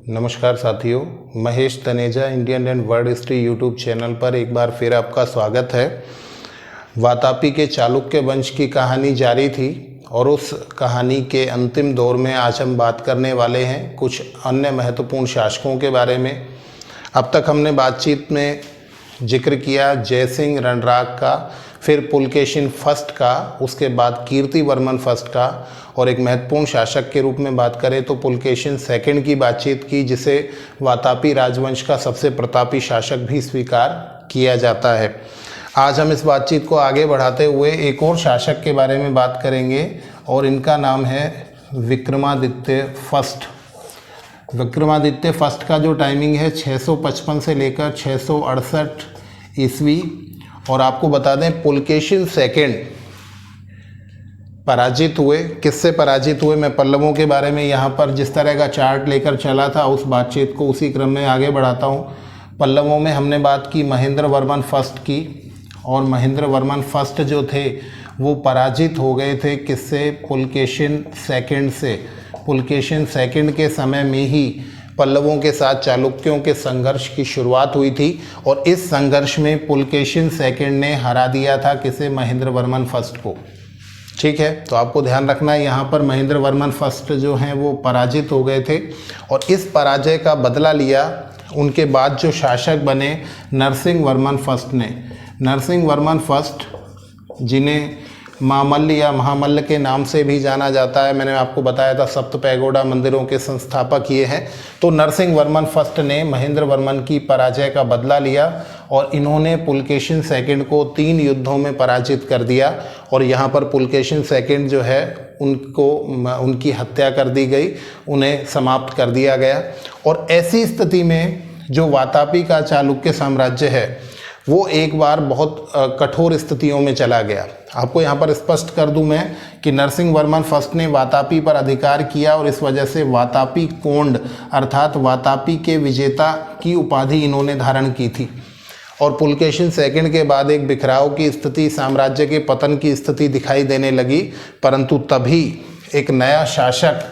नमस्कार साथियों, Mahesh Taneja Indian and world history YouTube channel पर एक बार फिर आपका स्वागत है। वातापी के चालुक्य वंश की कहानी जारी थी और उस कहानी के अंतिम दौर में आज हम बात करने वाले हैं कुछ अन्य महत्वपूर्ण शासकों के बारे में। अब तक हमने बातचीत में जिक्र किया जयसिंह रणराग का, फिर पुलकेशिन फर्स्ट का, उसके बाद कीर्तिवर्मन फर्स्ट का, और एक महत्वपूर्ण शासक के रूप में बात करें तो पुलकेशिन सेकंड की बातचीत की, जिसे वातापी राजवंश का सबसे प्रतापी शासक भी स्वीकार किया जाता है। आज हम इस बातचीत को आगे बढ़ाते हुए एक और शासक के बारे में बात करेंगे और इनका नाम है विक्रमादित्य फर्स्ट। विक्रमादित्य फर्स्ट का जो टाइमिंग है 655 से लेकर 668 ईस्वी। और आपको बता दें पुलकेशिन सेकंड पराजित हुए। किससे पराजित हुए, मैं पल्लवों के बारे में यहाँ पर जिस तरह का चार्ट लेकर चला था उस बातचीत को उसी क्रम में आगे बढ़ाता हूँ। पल्लवों में हमने बात की महेंद्रवर्मन फर्स्ट की, और महेंद्रवर्मन फर्स्ट जो थे वो पराजित हो गए थे किससे, पुलकेशिन सेकंड से। पुलकेशिन सेकंड के समय में ही पल्लवों के साथ चालुक्यों के संघर्ष की शुरुआत हुई थी और इस संघर्ष में पुलकेशिन सेकंड ने हरा दिया था किसे, महेंद्रवर्मन फर्स्ट को। ठीक है, तो आपको ध्यान रखना है यहाँ पर महेंद्रवर्मन फर्स्ट जो हैं वो पराजित हो गए थे और इस पराजय का बदला लिया उनके बाद जो शासक बने नरसिंहवर्मन फर्स्ट ने। नरसिंहवर्मन फर्स्ट, जिन्हें मामल्ल या महामल्ल के नाम से भी जाना जाता है, मैंने आपको बताया था सप्त पैगोडा मंदिरों के संस्थापक ये हैं। तो नरसिंहवर्मन फर्स्ट ने महेंद्रवर्मन की पराजय का बदला लिया और इन्होंने पुलकेशिन सेकंड को 3 युद्धों में पराजित कर दिया और यहाँ पर पुलकेशिन सेकंड जो है उनकी हत्या कर दी गई, उन्हें समाप्त कर दिया गया। और ऐसी स्थिति में जो वातापी का चालुक्य साम्राज्य है वो एक बार बहुत कठोर स्थितियों में चला गया। आपको यहाँ पर स्पष्ट कर दूं मैं कि नरसिंहवर्मन फर्स्ट ने वातापी पर अधिकार किया और इस वजह से वातापी कोंड अर्थात वातापी के विजेता की उपाधि इन्होंने धारण की थी। और पुलकेशिन सेकंड के बाद एक बिखराव की स्थिति, साम्राज्य के पतन की स्थिति दिखाई देने लगी, परंतु तभी एक नया शासक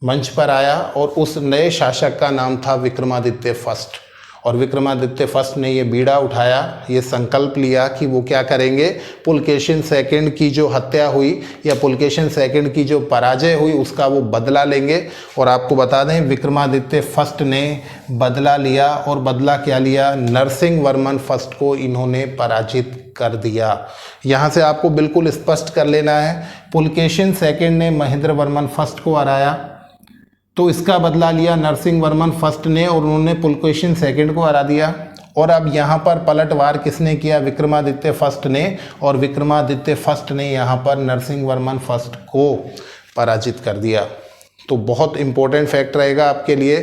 मंच पर आया और उस नए शासक का नाम था विक्रमादित्य फर्स्ट। और विक्रमादित्य फर्स्ट ने ये बीड़ा उठाया, ये संकल्प लिया कि वो क्या करेंगे, पुलकेशिन सेकंड की जो हत्या हुई या पुलकेशिन सेकंड की जो पराजय हुई उसका वो बदला लेंगे। और आपको बता दें विक्रमादित्य फर्स्ट ने बदला लिया, और बदला क्या लिया, नरसिंहवर्मन फर्स्ट को इन्होंने पराजित कर दिया। यहाँ से आपको बिल्कुल स्पष्ट कर लेना है, पुलकेशिन सेकंड ने महेंद्रवर्मन फर्स्ट को हराया तो इसका बदला लिया नरसिंहवर्मन फर्स्ट ने और उन्होंने पुलकेशिन सेकंड को हरा दिया। और अब यहाँ पर पलटवार किसने किया, विक्रमादित्य फर्स्ट ने, और विक्रमादित्य फर्स्ट ने यहाँ पर नरसिंहवर्मन फर्स्ट को पराजित कर दिया। तो बहुत इंपॉर्टेंट फैक्ट रहेगा आपके लिए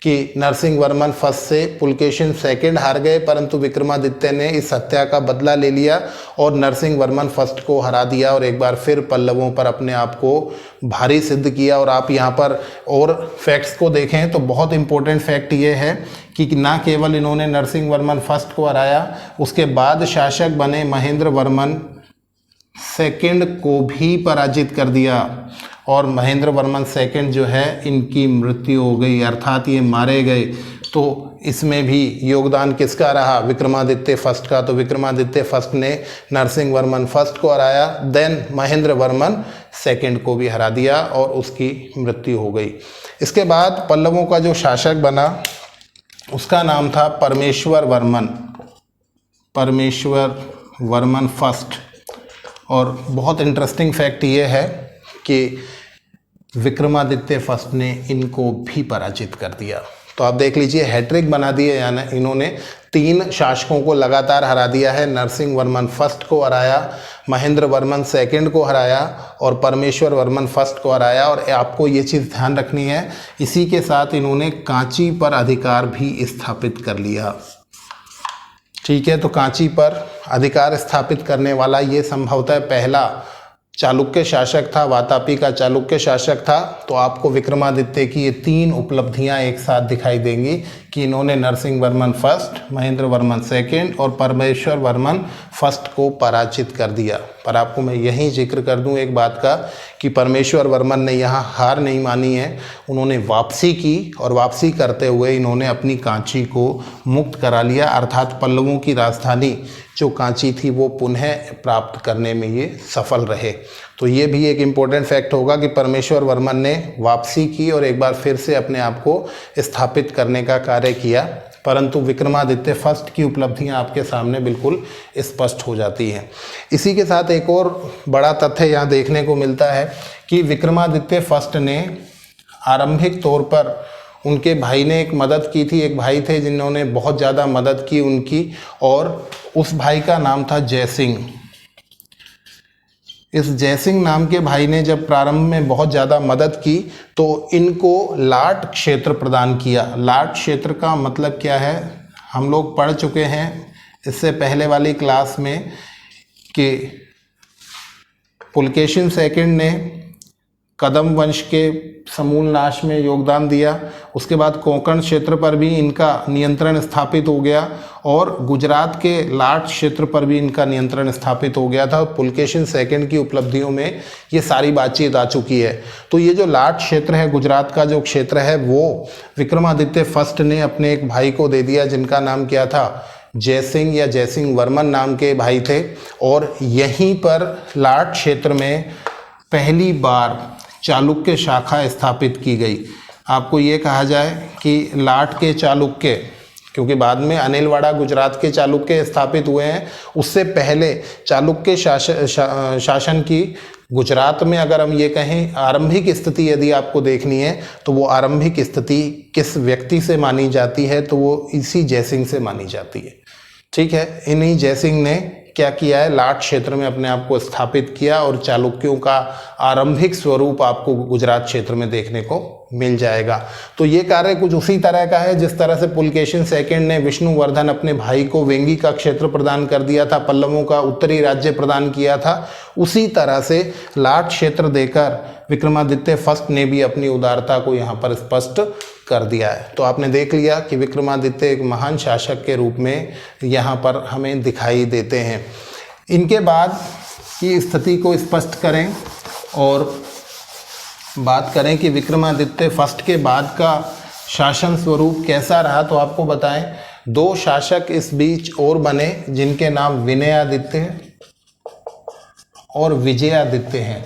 कि नरसिंहवर्मन फर्स्ट से पुलकेशिन सेकंड हार गए, परंतु विक्रमादित्य ने इस हत्या का बदला ले लिया और नरसिंहवर्मन फर्स्ट को हरा दिया और एक बार फिर पल्लवों पर अपने आप को भारी सिद्ध किया। और आप यहाँ पर और फैक्ट्स को देखें तो बहुत इंपॉर्टेंट फैक्ट ये है कि ना केवल इन्होंने नरसिंहवर्मन फर्स्ट को हराया, उसके बाद शासक बने महेंद्रवर्मन सेकंड को भी पराजित कर दिया और महेंद्रवर्मन सेकंड जो है इनकी मृत्यु हो गई, अर्थात ये मारे गए। तो इसमें भी योगदान किसका रहा, विक्रमादित्य फर्स्ट का। तो विक्रमादित्य फर्स्ट ने नरसिंहवर्मन फर्स्ट को हराया, देन महेंद्रवर्मन सेकंड को भी हरा दिया और उसकी मृत्यु हो गई। इसके बाद पल्लवों का जो शासक बना उसका नाम था परमेश्वरवर्मन फर्स्ट। और बहुत इंटरेस्टिंग फैक्ट ये है कि विक्रमादित्य फर्स्ट ने इनको भी पराजित कर दिया। तो आप देख लीजिए हैट्रिक बना दी है, यानी इन्होंने 3 शासकों को लगातार हरा दिया है। नरसिंहवर्मन फर्स्ट को हराया, महेंद्रवर्मन सेकंड को हराया और परमेश्वरवर्मन फर्स्ट को हराया। और आपको ये चीज़ ध्यान रखनी है, इसी के साथ इन्होंने कांची पर अधिकार भी स्थापित कर लिया। ठीक है, तो कांची पर अधिकार स्थापित करने वाला ये संभवतः पहला चालुक्य शासक था, वातापी का चालुक्य शासक था। तो आपको विक्रमादित्य की ये 3 उपलब्धियां एक साथ दिखाई देंगी कि इन्होंने नरसिंह वर्मन फर्स्ट, महेंद्र वर्मन सेकंड और परमेश्वर वर्मन फर्स्ट को पराजित कर दिया। पर आपको मैं यही जिक्र कर दूं एक बात का कि परमेश्वर वर्मन ने यहाँ हार नहीं मानी है, उन्होंने वापसी की और वापसी करते हुए इन्होंने अपनी कांची को मुक्त करा लिया, अर्थात पल्लवों की राजधानी जो कांची थी वो पुनः प्राप्त करने में ये सफल रहे। तो ये भी एक इम्पोर्टेंट फैक्ट होगा कि परमेश्वर वर्मन ने वापसी की और एक बार फिर से अपने आप को स्थापित करने का कार्य किया, परंतु विक्रमादित्य फर्स्ट की उपलब्धियां आपके सामने बिल्कुल स्पष्ट हो जाती हैं। इसी के साथ एक और बड़ा तथ्य यहाँ देखने को मिलता है कि विक्रमादित्य फर्स्ट ने आरंभिक तौर पर उनके भाई ने एक मदद की थी, एक भाई थे जिन्होंने बहुत ज़्यादा मदद की उनकी, और उस भाई का नाम था जयसिंह। इस जयसिंह नाम के भाई ने जब प्रारंभ में बहुत ज़्यादा मदद की तो इनको लाट क्षेत्र प्रदान किया। लाट क्षेत्र का मतलब क्या है, हम लोग पढ़ चुके हैं इससे पहले वाली क्लास में कि पुलकेशिन सेकंड ने कदम वंश के समूल नाश में योगदान दिया। उसके बाद कोंकण क्षेत्र पर भी इनका नियंत्रण स्थापित हो गया और गुजरात के लाट क्षेत्र पर भी इनका नियंत्रण स्थापित हो गया था। पुलकेशिन सेकंड की उपलब्धियों में ये सारी बातचीत आ चुकी है। तो ये जो लाट क्षेत्र है, गुजरात का जो क्षेत्र है, वो विक्रमादित्य फर्स्ट ने अपने एक भाई को दे दिया जिनका नाम क्या था, जयसिंह या जयसिंह वर्मन नाम के भाई थे। और यहीं पर लाट क्षेत्र में पहली बार चालुक्य शाखा स्थापित की गई। आपको ये कहा जाए कि लाट के चालुक्य, क्योंकि बाद में अनिलवाड़ा गुजरात के चालुक्य स्थापित हुए हैं, उससे पहले चालुक्य शासन की गुजरात में अगर हम ये कहें आरंभिक स्थिति यदि आपको देखनी है तो वो आरंभिक स्थिति किस व्यक्ति से मानी जाती है, तो वो इसी जयसिंह से मानी जाती है। ठीक है, इन्हीं जयसिंह ने क्या किया है, लाट क्षेत्र में अपने आप को स्थापित किया और चालुक्यों का आरंभिक स्वरूप आपको गुजरात क्षेत्र में देखने को मिल जाएगा। तो ये कार्य कुछ उसी तरह का है जिस तरह से पुलकेशिन सेकंड ने विष्णुवर्धन अपने भाई को वेंगी का क्षेत्र प्रदान कर दिया था, पल्लवों का उत्तरी राज्य प्रदान किया था, उसी तरह से लाट क्षेत्र देकर विक्रमादित्य फर्स्ट ने भी अपनी उदारता को यहाँ पर स्पष्ट कर दिया है। तो आपने देख लिया कि विक्रमादित्य एक महान शासक के रूप में यहाँ पर हमें दिखाई देते हैं। इनके बाद की स्थिति को स्पष्ट करें और बात करें कि विक्रमादित्य फर्स्ट के बाद का शासन स्वरूप कैसा रहा, तो आपको बताएं 2 शासक इस बीच और बने जिनके नाम विनयादित्य और विजयादित्य हैं।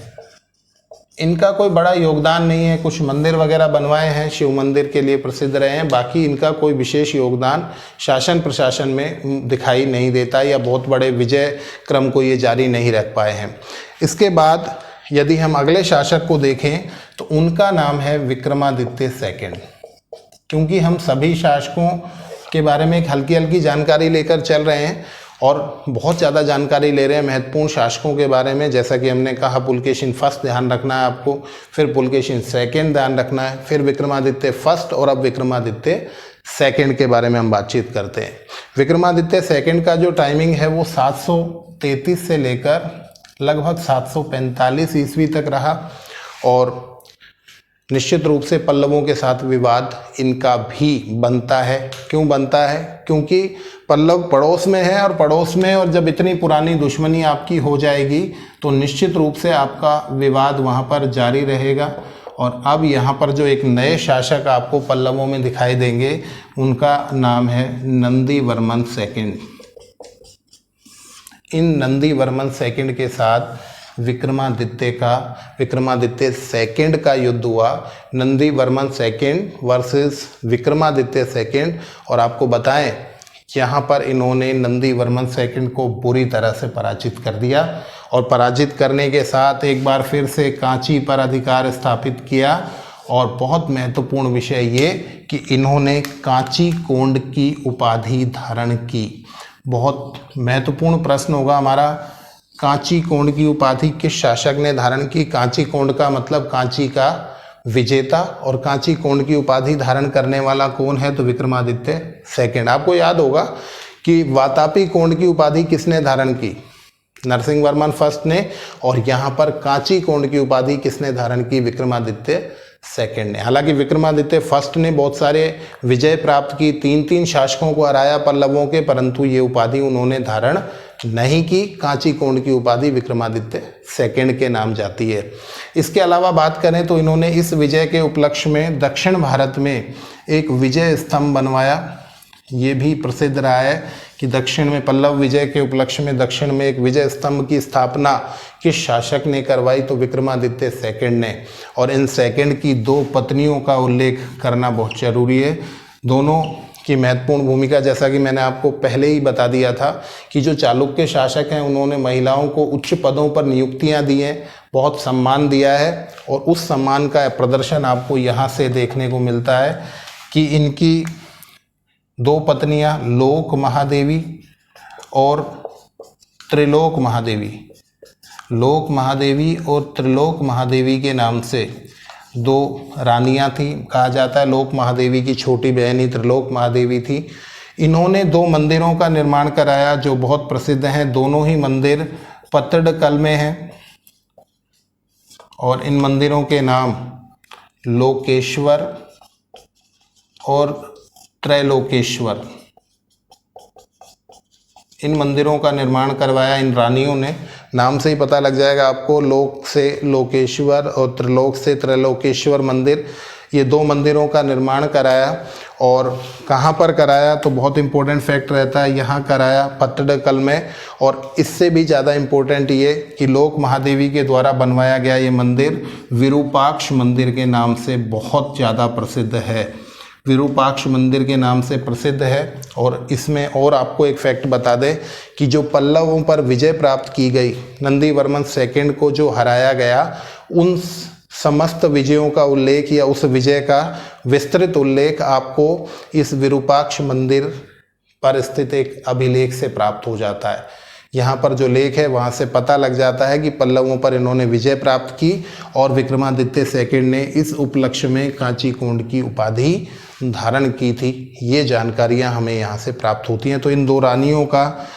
इनका कोई बड़ा योगदान नहीं है, कुछ मंदिर वगैरह बनवाए हैं, शिव मंदिर के लिए प्रसिद्ध रहे हैं, बाकी इनका कोई विशेष योगदान शासन प्रशासन में दिखाई नहीं देता या बहुत बड़े विजय क्रम को ये जारी नहीं रख पाए हैं। इसके बाद यदि हम अगले शासक को देखें तो उनका नाम है विक्रमादित्य सेकंड। क्योंकि हम सभी शासकों के बारे में एक हल्की हल्की जानकारी लेकर चल रहे हैं और बहुत ज़्यादा जानकारी ले रहे हैं महत्वपूर्ण शासकों के बारे में, जैसा कि हमने कहा पुलकेशिन फर्स्ट ध्यान रखना है आपको, फिर पुलकेशिन सेकंड ध्यान रखना है, फिर विक्रमादित्य फर्स्ट और अब विक्रमादित्य सेकंड के बारे में हम बातचीत करते हैं। विक्रमादित्य सेकंड का जो टाइमिंग है वो 733 से लेकर लगभग 745 ईस्वी तक रहा और निश्चित रूप से पल्लवों के साथ विवाद इनका भी बनता है। क्यों बनता है? क्योंकि पल्लव पड़ोस में है और पड़ोस में और जब इतनी पुरानी दुश्मनी आपकी हो जाएगी तो निश्चित रूप से आपका विवाद वहाँ पर जारी रहेगा। और अब यहाँ पर जो एक नए शासक आपको पल्लवों में दिखाई देंगे उनका नाम है नंदी वर्मन सेकंड। इन नंदी वर्मन सेकंड के साथ विक्रमादित्य सेकंड का युद्ध हुआ। Nandi Varman second versus Vikramaditya second. और आपको बताएं यहाँ पर इन्होंने नंदी वर्मन सेकंड को बुरी तरह से पराजित कर दिया और पराजित करने के साथ एक बार फिर से कांची पर अधिकार स्थापित किया। और बहुत महत्वपूर्ण विषय ये कि इन्होंने कांची कोंड की उपाधि धारण की। बहुत महत्वपूर्ण प्रश्न होगा हमारा, कांची कोंड की उपाधि किस शासक ने धारण की? कांची कोंड का मतलब कांची का विजेता, और कांची कोंड की उपाधि धारण करने वाला कौन है? तो विक्रमादित्य सेकंड। आपको याद होगा कि वातापी कोंड की उपाधि किसने धारण की? नरसिंह वर्मन फर्स्ट ने। और यहाँ पर कांची कोंड की उपाधि किसने धारण की? विक्रमादित्य सेकंड ने। हालांकि विक्रमादित्य फर्स्ट ने बहुत सारे विजय प्राप्त की, 3-3 शासकों को हराया पल्लवों के, परंतु ये उपाधि उन्होंने धारण नहीं की। कांची कोंड की उपाधि विक्रमादित्य सेकंड के नाम जाती है। इसके अलावा बात करें तो इन्होंने इस विजय के उपलक्ष्य में दक्षिण भारत में एक विजय स्तंभ बनवाया। ये भी प्रसिद्ध रहा है कि दक्षिण में पल्लव विजय के उपलक्ष्य में दक्षिण में एक विजय स्तंभ की स्थापना किस शासक ने करवाई, तो विक्रमादित्य सेकंड ने। और इन सेकंड की 2 पत्नियों का उल्लेख करना बहुत जरूरी है। दोनों की महत्वपूर्ण भूमिका, जैसा कि मैंने आपको पहले ही बता दिया था कि जो चालुक्य शासक हैं उन्होंने महिलाओं को उच्च पदों पर नियुक्तियां दी हैं, बहुत सम्मान दिया है। और उस सम्मान का प्रदर्शन आपको यहाँ से देखने को मिलता है कि इनकी 2 पत्नियां लोक महादेवी और त्रिलोक महादेवी, लोक महादेवी और त्रिलोक महादेवी के नाम से 2 रानियां थी। कहा जाता है लोक महादेवी की छोटी बहन ही त्रिलोक महादेवी थी। इन्होंने 2 मंदिरों का निर्माण कराया जो बहुत प्रसिद्ध हैं। दोनों ही मंदिर पत्तड़कल में हैं और इन मंदिरों के नाम लोकेश्वर और त्रैलोकेश्वर, इन मंदिरों का निर्माण करवाया इन रानियों ने। नाम से ही पता लग जाएगा आपको, लोक से लोकेश्वर और त्रिलोक से त्रैलोकेश्वर मंदिर, ये 2 मंदिरों का निर्माण कराया। और कहाँ पर कराया, तो बहुत इम्पोर्टेंट फैक्ट रहता है, यहाँ कराया पत्तड़कल में। और इससे भी ज़्यादा इम्पोर्टेंट ये कि लोक महादेवी के द्वारा बनवाया गया ये मंदिर विरूपाक्ष मंदिर के नाम से बहुत ज़्यादा प्रसिद्ध है, विरूपाक्ष मंदिर के नाम से प्रसिद्ध है। और इसमें और आपको एक फैक्ट बता दें कि जो पल्लवों पर विजय प्राप्त की गई, नंदीवर्मन सेकंड को जो हराया गया, उन समस्त विजयों का उल्लेख या उस विजय का विस्तृत उल्लेख आपको इस विरूपाक्ष मंदिर पर स्थित एक अभिलेख से प्राप्त हो जाता है। यहाँ पर जो लेख है वहाँ से पता लग जाता है कि पल्लवों पर इन्होंने विजय प्राप्त की और विक्रमादित्य सेकंड ने इस उपलक्ष्य में कांची कोंड की उपाधि धारण की थी। ये जानकारियाँ हमें यहाँ से प्राप्त होती हैं। तो इन 2 रानियों का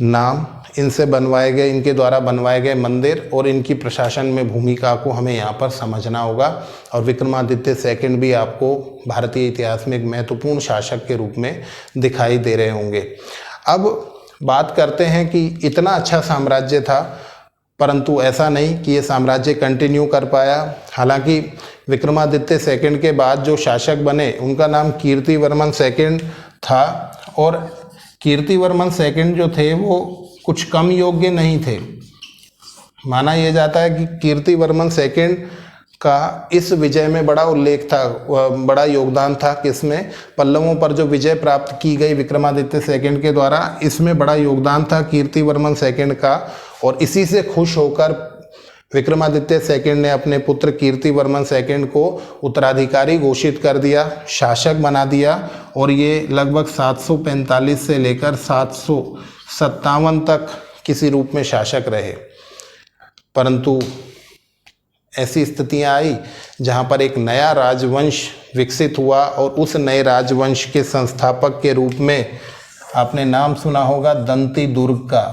नाम, इनसे बनवाए गए, इनके द्वारा बनवाए गए मंदिर और इनकी प्रशासन में भूमिका को हमें यहाँ पर समझना होगा। और विक्रमादित्य सेकंड भी आपको भारतीय इतिहास में एक महत्वपूर्ण शासक के रूप में दिखाई दे रहे होंगे। अब बात करते हैं कि इतना अच्छा साम्राज्य था, परंतु ऐसा नहीं कि ये साम्राज्य कंटिन्यू कर पाया। हालांकि विक्रमादित्य सेकंड के बाद जो शासक बने उनका नाम कीर्तिवर्मन सेकंड था। और कीर्तिवर्मन सेकंड जो थे वो कुछ कम योग्य नहीं थे। माना यह जाता है कि कीर्तिवर्मन सेकंड का इस विजय में बड़ा उल्लेख था, बड़ा योगदान था। किसमें, पल्लवों पर जो विजय प्राप्त की गई विक्रमादित्य सेकंड के द्वारा, इसमें बड़ा योगदान था कीर्तिवर्मन सेकंड का। और इसी से खुश होकर विक्रमादित्य सेकंड ने अपने पुत्र कीर्तिवर्मन सेकंड को उत्तराधिकारी घोषित कर दिया, शासक बना दिया। और ये लगभग 745 से लेकर 757 तक किसी रूप में शासक रहे। परंतु ऐसी स्थितियां आई जहां पर एक नया राजवंश विकसित हुआ और उस नए राजवंश के संस्थापक के रूप में आपने नाम सुना होगा दंती दुर्ग का।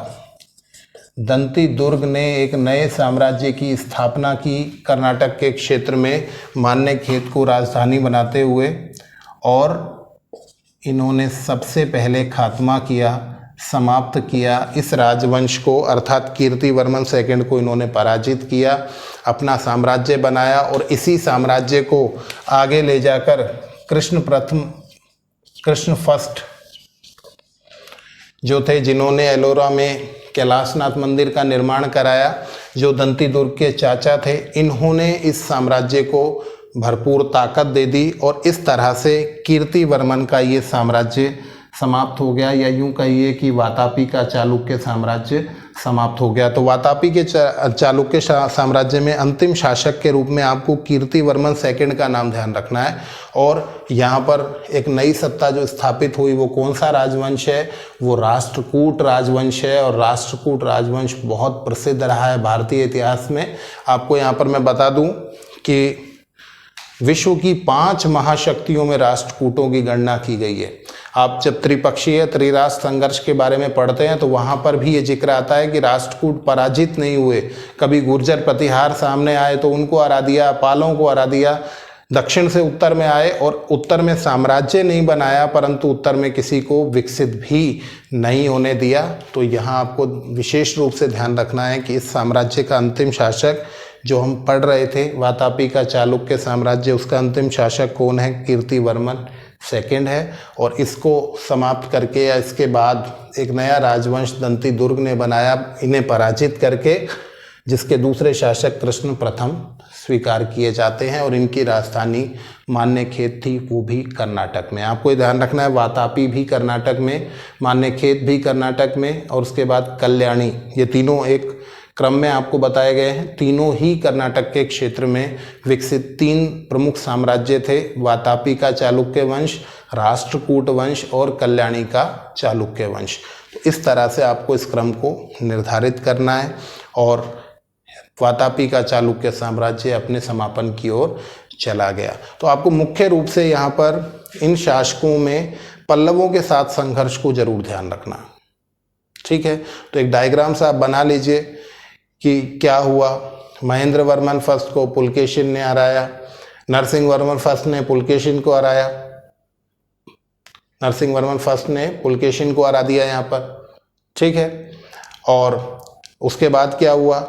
दंती दुर्ग ने एक नए साम्राज्य की स्थापना की कर्नाटक के क्षेत्र में, मान्यखेत को राजधानी बनाते हुए। और इन्होंने सबसे पहले खात्मा किया, समाप्त किया इस राजवंश को, अर्थात कीर्तिवर्मन सेकंड को इन्होंने पराजित किया, अपना साम्राज्य बनाया। और इसी साम्राज्य को आगे ले जाकर कृष्ण फर्स्ट जो थे, जिन्होंने एलोरा में कैलाशनाथ मंदिर का निर्माण कराया, जो दंती दुर्ग के चाचा थे, इन्होंने इस साम्राज्य को भरपूर ताकत दे दी। और इस तरह से कीर्तिवर्मन का ये साम्राज्य समाप्त हो गया, या यूं कहिए कि वातापी का चालुक्य साम्राज्य समाप्त हो गया। तो वातापी के चालुक्य साम्राज्य में अंतिम शासक के रूप में आपको कीर्तिवर्मन सेकंड का नाम ध्यान रखना है। और यहाँ पर एक नई सत्ता जो स्थापित हुई वो कौन सा राजवंश है, वो राष्ट्रकूट राजवंश है। और राष्ट्रकूट राजवंश बहुत प्रसिद्ध रहा है भारतीय इतिहास में। आपको यहाँ पर मैं बता दूँ कि विश्व की 5 महाशक्तियों में राष्ट्रकूटों की गणना की गई है। आप जब त्रिपक्षीय त्रिराष्ट्र संघर्ष के बारे में पढ़ते हैं तो वहाँ पर भी ये जिक्र आता है कि राष्ट्रकूट पराजित नहीं हुए। कभी गुर्जर प्रतिहार सामने आए तो उनको हरा दिया, पालों को हरा दिया, दक्षिण से उत्तर में आए और उत्तर में साम्राज्य नहीं बनाया, परंतु उत्तर में किसी को विकसित भी नहीं होने दिया। तो यहाँ आपको विशेष रूप से ध्यान रखना है कि इस साम्राज्य का अंतिम शासक जो हम पढ़ रहे थे, वातापी का चालुक्य साम्राज्य, उसका अंतिम शासक कौन है? कीर्तिवर्मन सेकंड है। और इसको समाप्त करके या इसके बाद एक नया राजवंश दंती दुर्ग ने बनाया, इन्हें पराजित करके, जिसके दूसरे शासक कृष्ण प्रथम स्वीकार किए जाते हैं और इनकी राजधानी मान्यखेत थी, वो भी कर्नाटक में। आपको ध्यान रखना है, वातापी भी कर्नाटक में, मान्यखेत भी कर्नाटक में और उसके बाद कल्याणी, ये तीनों एक क्रम में आपको बताए गए हैं। तीनों ही कर्नाटक के क्षेत्र में विकसित 3 प्रमुख साम्राज्य थे, वातापी का चालुक्य वंश, राष्ट्रकूट वंश और कल्याणी का चालुक्य वंश। तो इस तरह से आपको इस क्रम को निर्धारित करना है और वातापी का चालुक्य साम्राज्य अपने समापन की ओर चला गया। तो आपको मुख्य रूप से यहाँ पर इन शासकों में पल्लवों के साथ संघर्ष को जरूर ध्यान रखना, ठीक है। तो एक डायग्राम सा आप बना लीजिए कि क्या हुआ। महेंद्र वर्मन फर्स्ट को पुलकेशिन ने हराया, नरसिंह वर्मन फर्स्ट ने पुलकेशिन को हराया, नरसिंह वर्मन फर्स्ट ने पुलकेशिन को हरा दिया यहाँ पर, ठीक है। और उसके बाद क्या हुआ?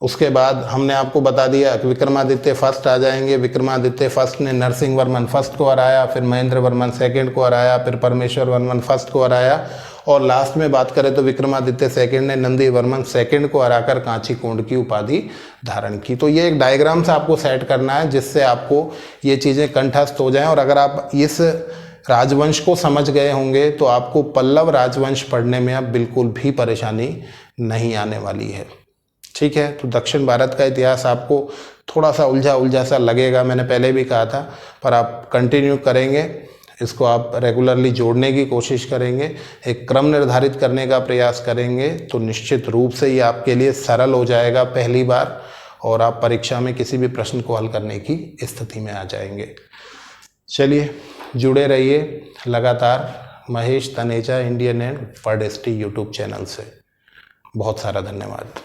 उसके बाद हमने आपको बता दिया कि विक्रमादित्य फर्स्ट आ जाएंगे। विक्रमादित्य फर्स्ट ने नरसिंह वर्मन फर्स्ट को हराया, फिर महेंद्र वर्मन सेकंड को हराया, फिर परमेश्वर वर्मन फर्स्ट को हराया और लास्ट में बात करें तो विक्रमादित्य सेकंड ने नंदी वर्मन सेकंड को हराकर कांची कोंड की उपाधि धारण की। तो ये एक डायग्राम से आपको सेट करना है जिससे आपको ये चीज़ें कंठस्थ हो जाएं और अगर आप इस राजवंश को समझ गए होंगे तो आपको पल्लव राजवंश पढ़ने में अब बिल्कुल भी परेशानी नहीं आने वाली है, ठीक है। तो दक्षिण भारत का इतिहास आपको थोड़ा सा उलझा सा लगेगा, मैंने पहले भी कहा था, पर आप कंटिन्यू करेंगे, इसको आप रेगुलरली जोड़ने की कोशिश करेंगे, एक क्रम निर्धारित करने का प्रयास करेंगे तो निश्चित रूप से ये आपके लिए सरल हो जाएगा पहली बार और आप परीक्षा में किसी भी प्रश्न को हल करने की स्थिति में आ जाएंगे। चलिए जुड़े रहिए लगातार Mahesh Taneja Indian and word history YouTube channel से। बहुत सारा धन्यवाद।